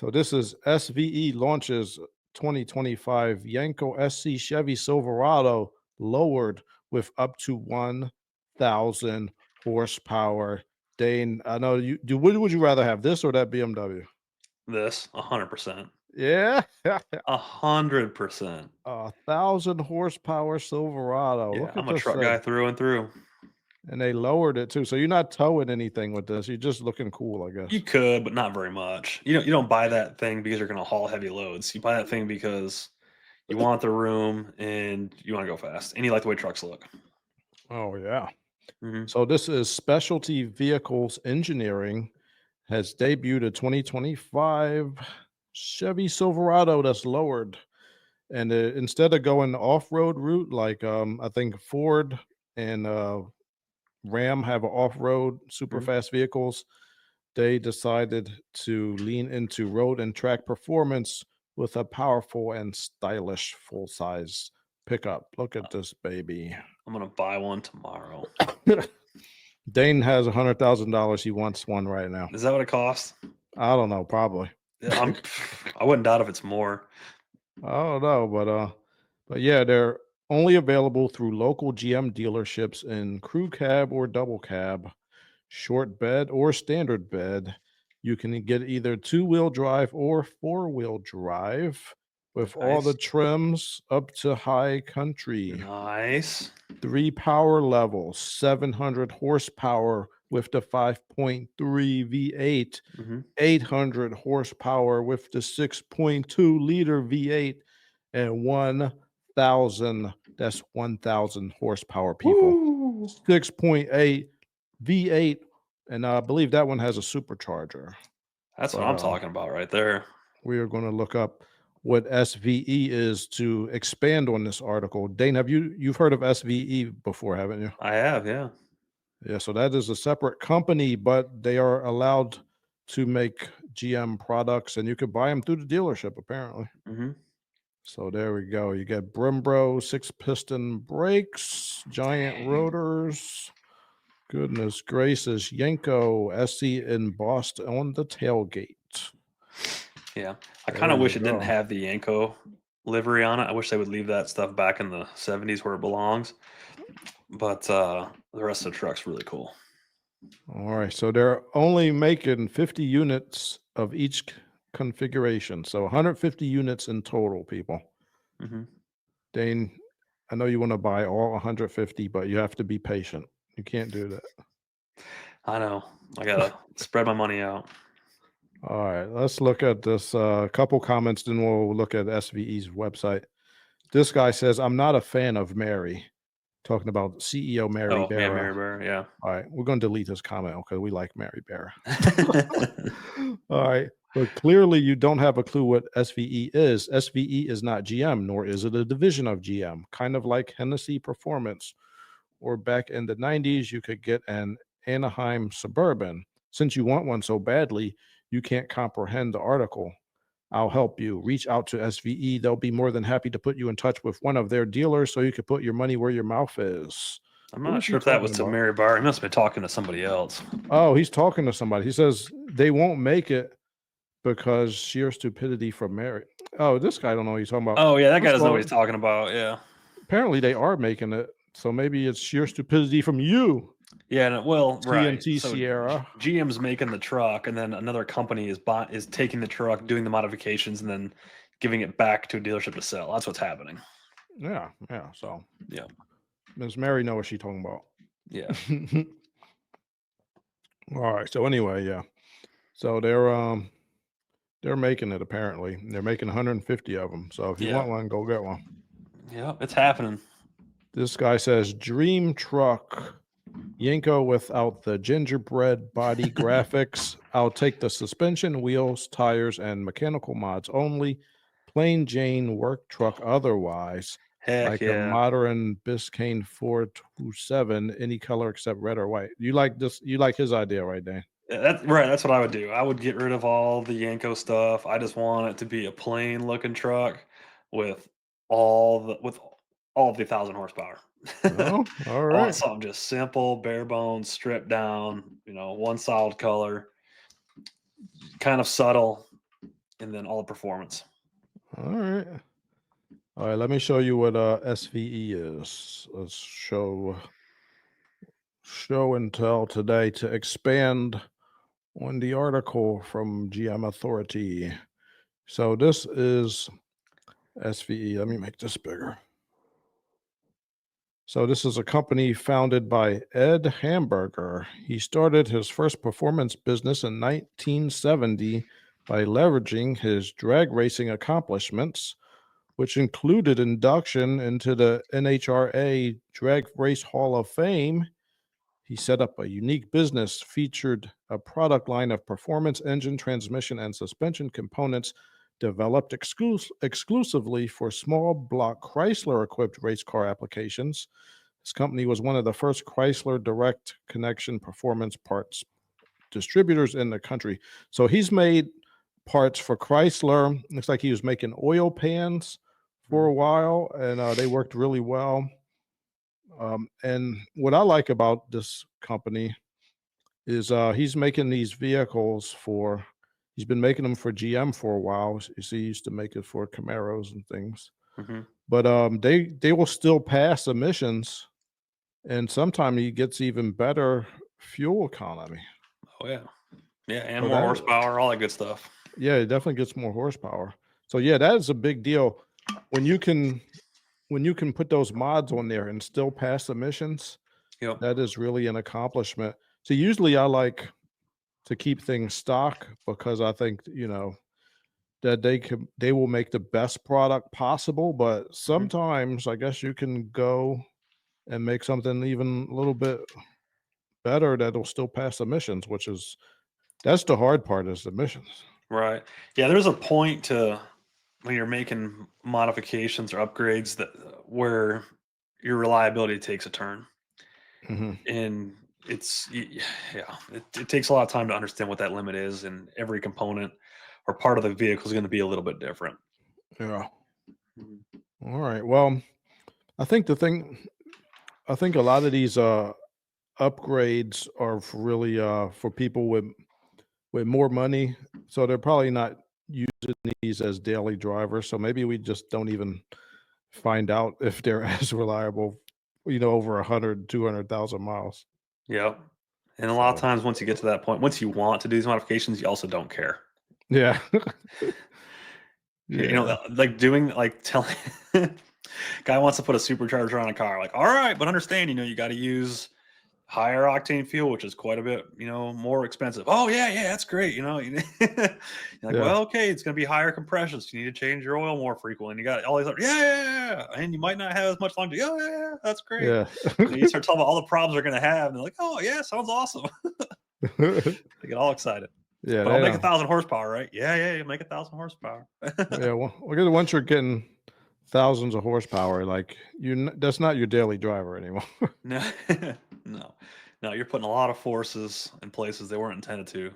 So this is SVE launches 2025 Yenko SC Chevy Silverado lowered with up to 1,000 horsepower. Dane, I know you do. What would you rather have, this or that BMW? This 100%. Yeah, 100%. 1,000 horsepower Silverado. Yeah, Look at I'm a this truck guy thing, through and through. and they lowered it too. So you're not towing anything with this. You're just looking cool, I guess. You could, but not very much. You don't buy that thing because you're gonna haul heavy loads. You buy that thing because you want the room and you wanna go fast, and you like the way trucks look. Oh yeah. Mhm. So this is Specialty Vehicles Engineering has debuted a 2025 Chevy Silverado that's lowered, and instead of going the off-road route like I think Ford and Ram have a off-road super Mhm. fast vehicles, they decided to lean into road and track performance with a powerful and stylish full-size pickup. Look at this baby. I'm gonna buy one tomorrow. Dane has $100,000. He wants one right now. Is that what it costs? I don't know, probably. Yeah, I wouldn't doubt if it's more. I don't know, but yeah, they're only available through local GM dealerships in crew cab or double cab, short bed or standard bed. You can get either two-wheel drive or four-wheel drive with all the Nice. trims up to high country. Nice. Three power levels, 700 horsepower with the 5.3 V8, Mhm. 800 horsepower with the 6.2-liter V8, and 1,000, that's 1,000 horsepower, people. Woo! 6.8 V8, and I believe that one has a supercharger. That's what But I'm talking about right there. we are going to look up what SVE is to expand on this article. Dane, you've heard of SVE before, haven't you? I have, yeah. Yeah, so that is a separate company, but they are allowed to make GM products, and you could buy them through the dealership apparently. Mhm. So there we go. You get Brembo 6-piston brakes, giant Dang. rotors. Goodness gracious, Yenko SC embossed on the tailgate. Yeah. I There kinda you wish it didn't go. have the Yenko livery on it. I wish they would leave that stuff back in the '70s where it belongs, but, the rest of the truck's really cool. All right, so they're only making 50 units of each configuration, so 150 units in total, people. Mhm. Dane, I know you want to buy all 150, but you have to be patient. You can't do that. I know. I gotta spread my money out. All right, let's look at this couple comments, then we'll look at SVE's website. This guy says, I'm not a fan of Mary, talking about CEO Mary Oh, man, Barra. Mary Bear, yeah. All right, we're going to delete this comment because we like Mary Barra. All right. But clearly, you don't have a clue what SVE is. SVE is not GM, nor is it a division of GM. Kind of like Hennessy Performance, or back in the 90s, you could get an Anaheim Suburban. Since you want one so badly, you can't comprehend the article. I'll help you. Reach out to SVE. They'll be more than happy to put you in touch with one of their dealers so you can put your money where your mouth is. I'm What not is he sure if that was talking to about? Mary Bar. He must have been talking to somebody else. Oh, he's talking to somebody. He says they won't make it because sheer stupidity from Mary. Oh, this guy don't know what he's talking about. Oh, yeah, that guy First of doesn't know what all, he's talking about, yeah. apparently they are making it, so maybe it's sheer stupidity from you, Yeah, no, well, right. TNT So Sierra. GM's making the truck, and then another company is taking the truck, doing the modifications, and then giving it back to a dealership to sell. That's what's happening. Yeah, yeah. So Yeah, Miss Mary know what she's talking about. yeah, All right. So anyway, yeah. So they're making it apparently. They're making 150 of them. So if you yeah, want one, go get one. yeah. It's happening. This guy says dream truck. Yenko without the gingerbread body graphics. I'll take the suspension, wheels, tires, and mechanical mods only. Plain Jane work truck otherwise, Heck like a yeah. modern Biscayne 427, any color except red or white. You like this? You like his idea, right, Dan? Yeah, that's right. That's what I would do. I would get rid of all the Yenko stuff. I just want it to be a plain looking truck with with all of the 1,000 horsepower. Oh, all I want right. something just simple, bare bones, stripped down. One solid color, kind of subtle, and then all the performance. All right. All right. Let me show you what SVE is. Let's show and tell today to expand on the article from GM Authority. So this is SVE. Let me make this bigger. So this is a company founded by Ed Hamburger. He started his first performance business in 1970 by leveraging his drag racing accomplishments, which included induction into the NHRA Drag Race Hall of Fame. He set up a unique business, featured a product line of performance engine, transmission, and suspension components developed exclusively for small block Chrysler-equipped race car applications. This company was one of the first Chrysler direct connection performance parts distributors in the country. So he's made parts for Chrysler. Looks like he was making oil pans for a while, and they worked really well. And what I like about this company is he's making these vehicles for, he's been making them for GM for a while. You see, he used to make it for Camaros and things. But they will still pass emissions, and sometimes he gets even better fuel economy. Oh yeah, yeah, and So more that- horsepower, all that good stuff. Yeah, it definitely gets more horsepower. So yeah, that is a big deal when you can put those mods on there and still pass emissions. Yep. That is really an accomplishment. So usually I like to keep things stock because I think, you know, that they will make the best product possible, but sometimes I guess you can go and make something even a little bit better that'll still pass emissions, that's the hard part, is emissions. Right. Yeah, there's a point to when you're making modifications or upgrades that where your reliability takes a turn. Hmm. And yeah, it takes a lot of time to understand what that limit is, and every component or part of the vehicle is going to be a little bit different. Yeah. All right. Well, I think I think a lot of these upgrades are really for people with more money, so they're probably not using these as daily drivers. So maybe we just don't even find out if they're as reliable, you know, over 100, 200,000 miles. Yep. And a lot of So times, once you get to that point, once you want to do these modifications, you also don't care. yeah. You know, Yeah. like doing, like telling, guy wants to put a supercharger on a car. Like, all right, but understand, you know, you got to use higher octane fuel, which is quite a bit, you know, more expensive. Oh yeah, yeah, that's great. You know, you're like, Yeah. well, okay, it's going to be higher compression, so you need to change your oil more frequently. And you got all these, other, yeah, and you might not have as much longevity. Oh yeah, that's great. Yeah. You know, you start talking about all the problems they're going to have, and they're like, oh yeah, sounds awesome. They get all excited. Yeah. But I'll make 1,000 horsepower, right? Yeah, yeah, you make 1,000 horsepower. Yeah. Well, once you're getting thousands of horsepower, like that's not your daily driver anymore. No, no, no, you're putting a lot of forces in places they weren't intended to.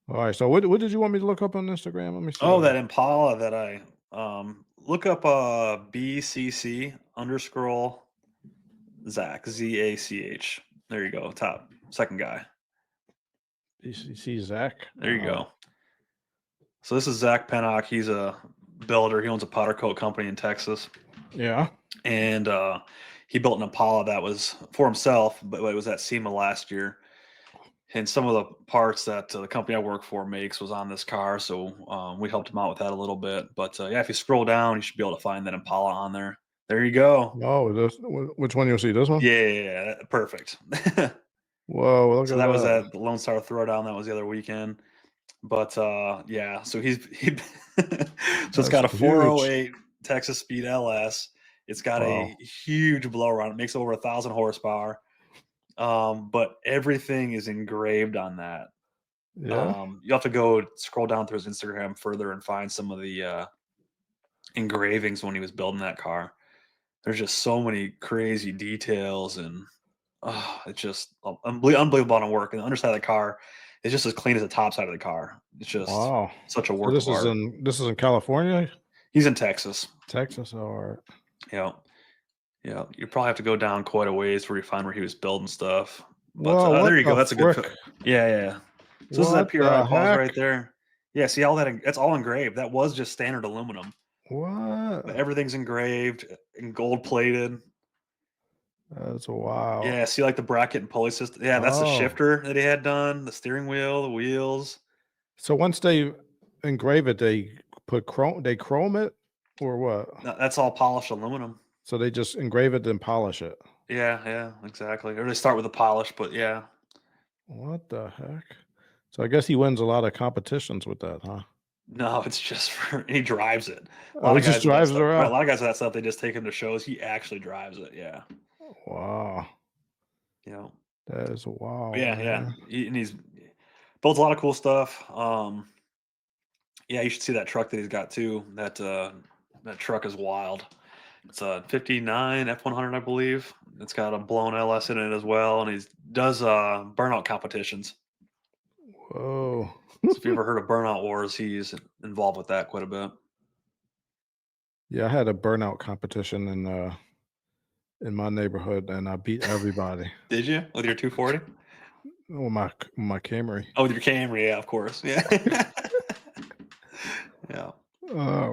All right. So what did you want me to look up on Instagram? Let me see. Oh, that Impala that I look up BCC underscore Zach ZACH. There you go. Top second guy. BCC Zach. There you go. So this is Zach Pennock. He's a builder. He owns a powder coat company in Texas. Yeah. And he built an Impala that was for himself, but it was at SEMA last year. And some of the parts that the company I work for makes was on this car, so we helped him out with that a little bit. But yeah, if you scroll down, you should be able to find that Impala on there. There you go. Oh, which one you'll see? This one? Yeah, perfect. Whoa, look So at that was that. at the Lone Star Throwdown. That was the other weekend. But yeah, so so it's got a That's huge. 408 Texas Speed LS. It's got Wow. a huge blower on it. Makes over 1,000 horsepower. But everything is engraved on that. Yeah. You have to go scroll down through his Instagram further and find some of the engravings when he was building that car. There's just so many crazy details, and it's just unbelievable amount of work. And the underside of the car is just as clean as the top side of the car. It's just Wow. such a So work this of is art. this is in California, He's in Texas. Texas. All right. Yeah. Yeah. You probably have to go down quite a ways where you find where he was building stuff. But Well, what there you go. the That's a good frick? Yeah, yeah. So this is What that the PRI pause heck? right there. Yeah, see all that? It's all engraved. That was just standard aluminum, but What? everything's engraved and gold plated. That's wow. Yeah, see like the bracket and pulley system. Yeah, that's the Oh, shifter that he had done. The steering wheel, the wheels. so once they engrave it, they put chrome. They chrome it or what? That's all polished aluminum. So they just engrave it and polish it. Yeah, yeah, exactly. Or they start with a polish, but yeah. What the heck? So I guess he wins a lot of competitions with that, huh? No, it's just for he drives it. A Oh, lot he of just guys with that drives stuff, right? A around. lot of guys with that stuff, they just take him to shows. He actually drives it. Yeah, Wow, you know. that is But wow, yeah, yeah. man. And he's builds a lot of cool stuff. Yeah, you should see that truck that he's got too. That truck is wild. It's a '59 F100, I believe. It's got a blown LS in it as well, and he does burnout competitions. Whoa. So if you ever heard of Burnout Wars, he's involved with that quite a bit. Yeah, I had a burnout competition in my neighborhood, and I beat everybody. Did you with your 240? With my Camry. Oh, with your Camry, yeah, of course, yeah, yeah. All